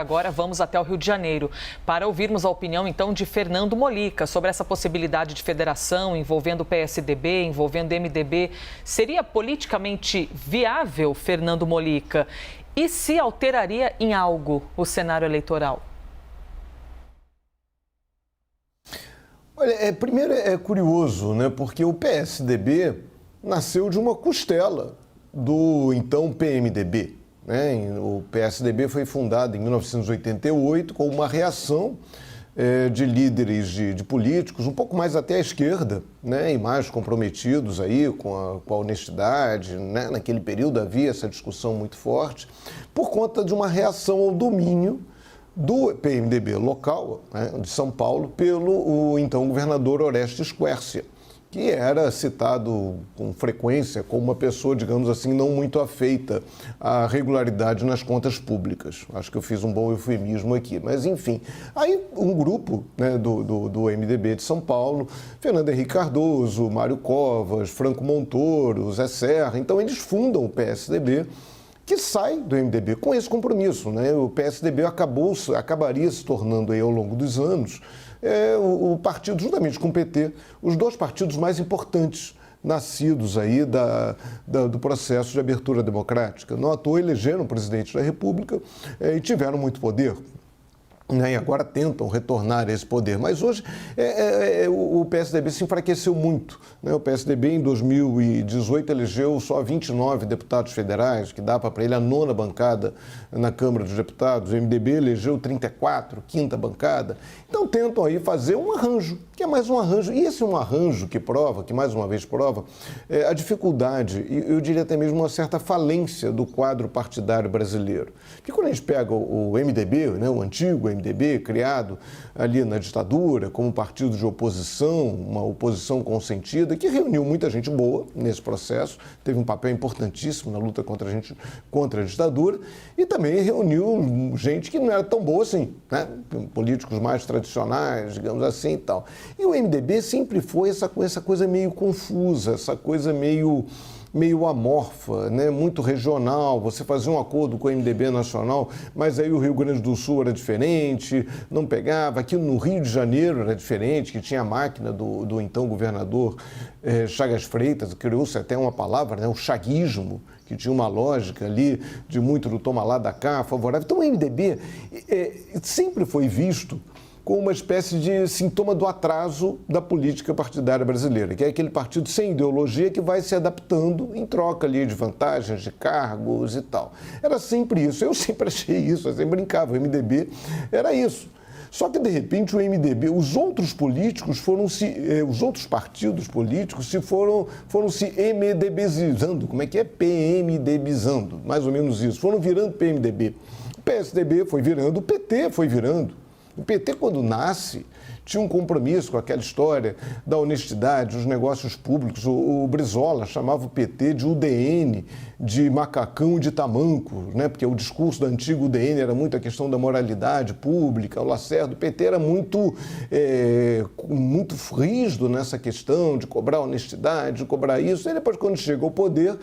Agora vamos até o Rio de Janeiro para ouvirmos a opinião, então, de Fernando Molica sobre essa possibilidade de federação envolvendo o PSDB, envolvendo o MDB. Seria politicamente viável, Fernando Molica? E se alteraria em algo o cenário eleitoral? Olha, primeiro é curioso, né? Porque o PSDB nasceu de uma costela do então PMDB. O PSDB foi fundado em 1988 com uma reação de líderes de políticos, um pouco mais até à esquerda, né, e mais comprometidos aí com a honestidade. Né? Naquele período havia essa discussão muito forte, por conta de uma reação ao domínio do PMDB local, né, de São Paulo, pelo então governador Orestes Quércia, que era citado com frequência como uma pessoa, digamos assim, não muito afeita à regularidade nas contas públicas. Acho que eu fiz um bom eufemismo aqui, mas enfim. Aí um grupo, né, do MDB de São Paulo, Fernando Henrique Cardoso, Mário Covas, Franco Montoro, Zé Serra, então eles fundam o PSDB, que sai do MDB com esse compromisso, né? O PSDB acabaria se tornando aí, ao longo dos anos, o partido, juntamente com o PT, os dois partidos mais importantes nascidos aí do processo de abertura democrática. Não à toa elegeram o presidente da República e tiveram muito poder. E agora tentam retornar a esse poder. Mas hoje o PSDB se enfraqueceu muito. Né? O PSDB, em 2018, elegeu só 29 deputados federais, que dava para ele a 9ª bancada na Câmara dos Deputados. O MDB elegeu 34, 5ª bancada. Então tentam aí fazer um arranjo, que é mais um arranjo. E esse é um arranjo que mais uma vez prova, a dificuldade, e eu diria até mesmo uma certa falência do quadro partidário brasileiro. Porque quando a gente pega o MDB, né, o antigo MDB, criado ali na ditadura como partido de oposição, uma oposição consentida, que reuniu muita gente boa nesse processo, teve um papel importantíssimo na luta contra a ditadura, e também reuniu gente que não era tão boa assim, né? Políticos mais tradicionais, digamos assim e tal. E o MDB sempre foi essa coisa meio confusa, essa coisa meio amorfa, né? Muito regional. Você fazia um acordo com o MDB nacional, mas aí o Rio Grande do Sul era diferente, não pegava. Aqui no Rio de Janeiro era diferente, que tinha a máquina do então governador Chagas Freitas, criou-se até uma palavra, né? O chaguismo, que tinha uma lógica ali de muito do toma lá da cá, favorável. Então o MDB sempre foi visto como uma espécie de sintoma do atraso da política partidária brasileira, que é aquele partido sem ideologia que vai se adaptando em troca ali de vantagens, de cargos e tal. Era sempre isso, eu sempre achei isso, eu sempre brincava, o MDB era isso. Só que, de repente, o MDB, os outros partidos políticos foram se MDBizando. Como é que é? PMDBizando, mais ou menos isso. Foram virando PMDB. O PSDB foi virando, o PT foi virando. O PT, quando nasce, tinha um compromisso com aquela história da honestidade, dos negócios públicos. O Brizola chamava o PT de UDN, de macacão e de tamanco, né? Porque o discurso do antigo UDN era muito a questão da moralidade pública. O Lacerda, o PT era muito rígido nessa questão de cobrar honestidade, de cobrar isso. E depois, quando chega ao poder,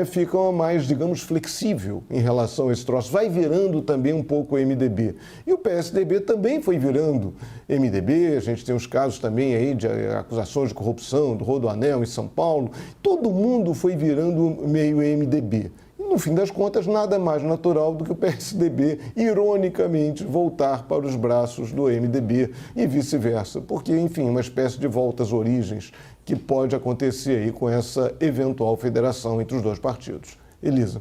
fica mais, digamos, flexível em relação a esse troço. Vai virando também um pouco o MDB. E o PSDB também foi virando MDB. A gente tem os casos também aí de acusações de corrupção do Rodoanel em São Paulo. Todo mundo foi virando meio MDB. E, no fim das contas, nada mais natural do que o PSDB, ironicamente, voltar para os braços do MDB e vice-versa. Porque, enfim, uma espécie de volta às origens que pode acontecer aí com essa eventual federação entre os dois partidos. Elisa.